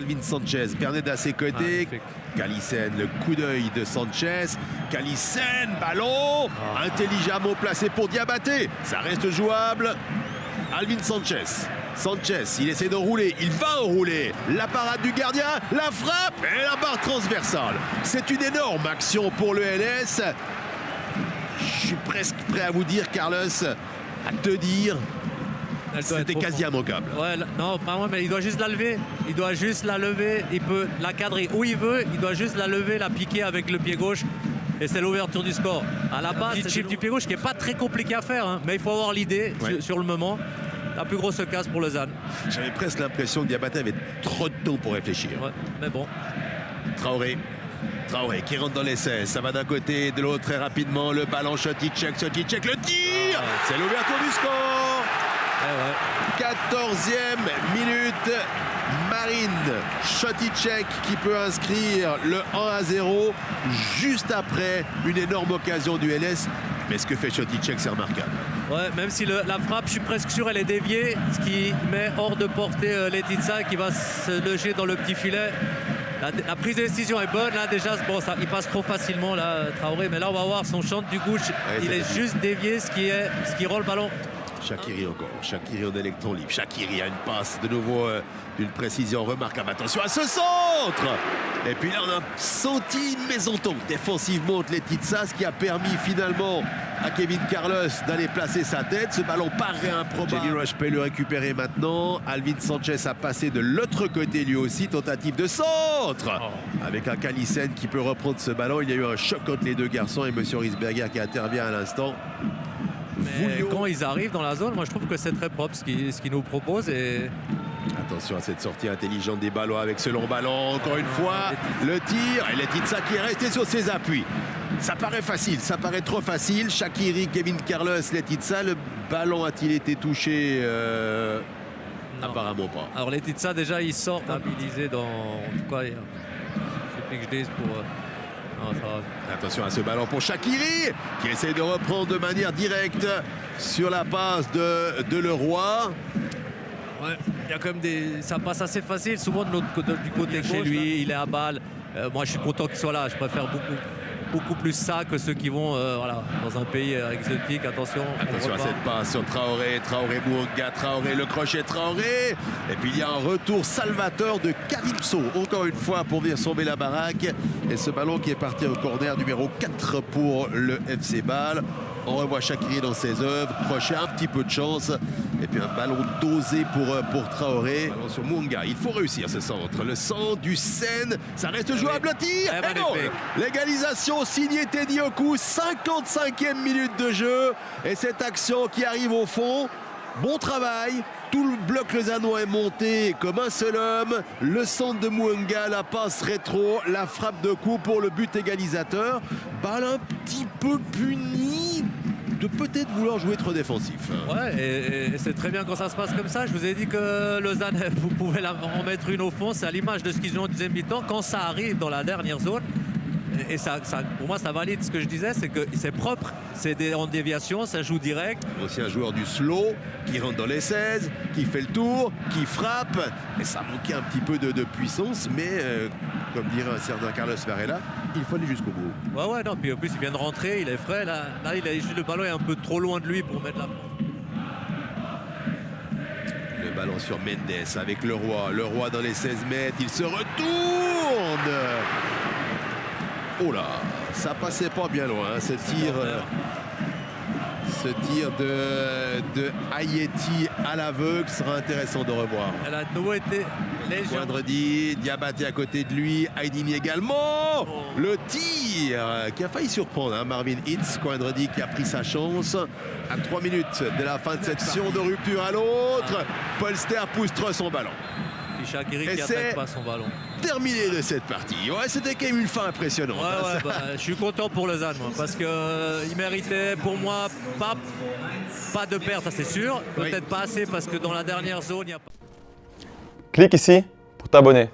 Alvin Sanchez. Berneda à ses côtés. Calissen, le coup d'œil de Sanchez. Calissen, ballon intelligemment placé pour Diabaté. Ça reste jouable. Alvin Sanchez. Sanchez, il essaie d'enrouler, il va enrouler. La parade du gardien, la frappe et la barre transversale. C'est une énorme action pour le LS. Je suis presque prêt à vous dire, Carlos, à te dire, c'était quasi immanquable. Ouais, non, pas moi, mais il doit juste la lever. Il doit juste la lever. Il peut la cadrer où il veut. Il doit juste la lever, la piquer avec le pied gauche. Et c'est l'ouverture du score. À la base, c'est le chip du pied gauche qui n'est pas très compliqué à faire. Hein, mais il faut avoir l'idée sur le moment. La plus grosse casse pour Lausanne. J'avais presque l'impression que Diabaté avait trop de temps pour réfléchir. Ouais, mais bon. Traoré qui rentre dans l'essai. Ça va d'un côté, de l'autre très rapidement. Le ballon, Choticek, le tir. C'est l'ouverture du score. 14e minute. Marine Choticek qui peut inscrire le 1-0 juste après une énorme occasion du LS. Mais ce que fait Choticek, c'est remarquable. Ouais, même si la frappe, je suis presque sûr, elle est déviée, ce qui met hors de portée Letizia qui va se loger dans le petit filet. La prise de décision est bonne, là déjà, bon, il passe trop facilement, là, Traoré, mais là on va voir son chante du gauche, il est juste dévié, ce qui rend le ballon. Shaqiri encore, Shaqiri en électron libre. Shaqiri a une passe de nouveau d'une précision remarquable. Attention à ce centre. Et puis là on a senti une mésentente défensivement entre les Letizia, ce qui a permis finalement à Kevin Carlos d'aller placer sa tête. Ce ballon paraît improbable. Jenny Rush peut le récupérer maintenant. Alvin Sanchez a passé de l'autre côté lui aussi. Tentative de centre avec un Calissen qui peut reprendre ce ballon. Il y a eu un choc entre les deux garçons et M. Riesberger qui intervient à l'instant. Mais quand ils arrivent dans la zone, moi je trouve que c'est très propre ce qu'ils nous proposent. Et... attention à cette sortie intelligente des ballons avec ce long ballon. Encore une fois, le tir. Et Letizia qui est resté sur ses appuis. Ça paraît facile, ça paraît trop facile. Shaqiri, Kevin Carlos, Letizia. Le ballon a-t-il été touché Apparemment pas. Alors Letizia déjà il sort stabilisé dans... En tout cas, je sais plus que je dise pour... Non, ça va. Attention à ce ballon pour Shaqiri qui essaie de reprendre de manière directe sur la passe de Leroy. Ouais, il y a quand même ça passe assez facile, souvent du côté gauche. Chez lui, il est à balle. Moi, je suis content qu'il soit là. Je préfère beaucoup plus ça que ceux qui vont dans un pays exotique. Attention à cette passe sur Traoré Mouanga, Traoré, le crochet Traoré. Et puis il y a un retour salvateur de Calypso, encore une fois pour venir sauver la baraque. Et ce ballon qui est parti au corner numéro 4 pour le FC Bâle. On revoit Shaqiri dans ses œuvres, crochet, un petit peu de chance. Et puis un ballon dosé pour Traoré. Ballon sur Mouanga, il faut réussir ce centre. Le centre du Seine, ça reste jouable, le tir. Et non, l'égalisation signée Teddy Oku, 55e minute de jeu. Et cette action qui arrive au fond, bon travail. Tout le bloc lausannois est monté comme un seul homme. Le centre de Mouanga, la passe rétro, la frappe de coup pour le but égalisateur. Balle un petit peu puni de peut-être vouloir jouer trop défensif. Ouais, et c'est très bien quand ça se passe comme ça. Je vous ai dit que Lausanne, vous pouvez en mettre une au fond. C'est à l'image de ce qu'ils ont en deuxième mi-temps. Quand ça arrive dans la dernière zone, et ça, pour moi, ça valide ce que je disais, c'est que c'est propre, c'est en déviation, ça joue direct. Aussi un joueur du slow qui rentre dans les 16, qui fait le tour, qui frappe. Et ça manquait un petit peu de puissance, mais comme dirait un certain Carlos Varela, il faut aller jusqu'au bout. Ouais, non, puis en plus il vient de rentrer, il est frais. Là le ballon est un peu trop loin de lui pour mettre la frappe. Le ballon sur Mendes avec Leroy dans les 16 mètres, il se retourne. Oh là, ça passait pas bien loin, ce tir de Ayeti à l'aveugle sera intéressant de revoir. Elle a de nouveau été légère. Vendredi, Diabaté à côté de lui, Aydini également. Le tir qui a failli surprendre Marvin Hitz, Vendredi qui a pris sa chance. À 3 minutes de la fin de cette session de rupture à l'autre, Polster pousse trop son ballon. Shaqiri qui n'attaque pas son ballon. Terminé de cette partie. Ouais, c'était quand même une fin impressionnante. Je suis content pour Lausanne, moi, parce qu'il méritait pour moi pas de perte, ça c'est sûr. Peut-être pas assez parce que dans la dernière zone, il n'y a pas. Clique ici pour t'abonner.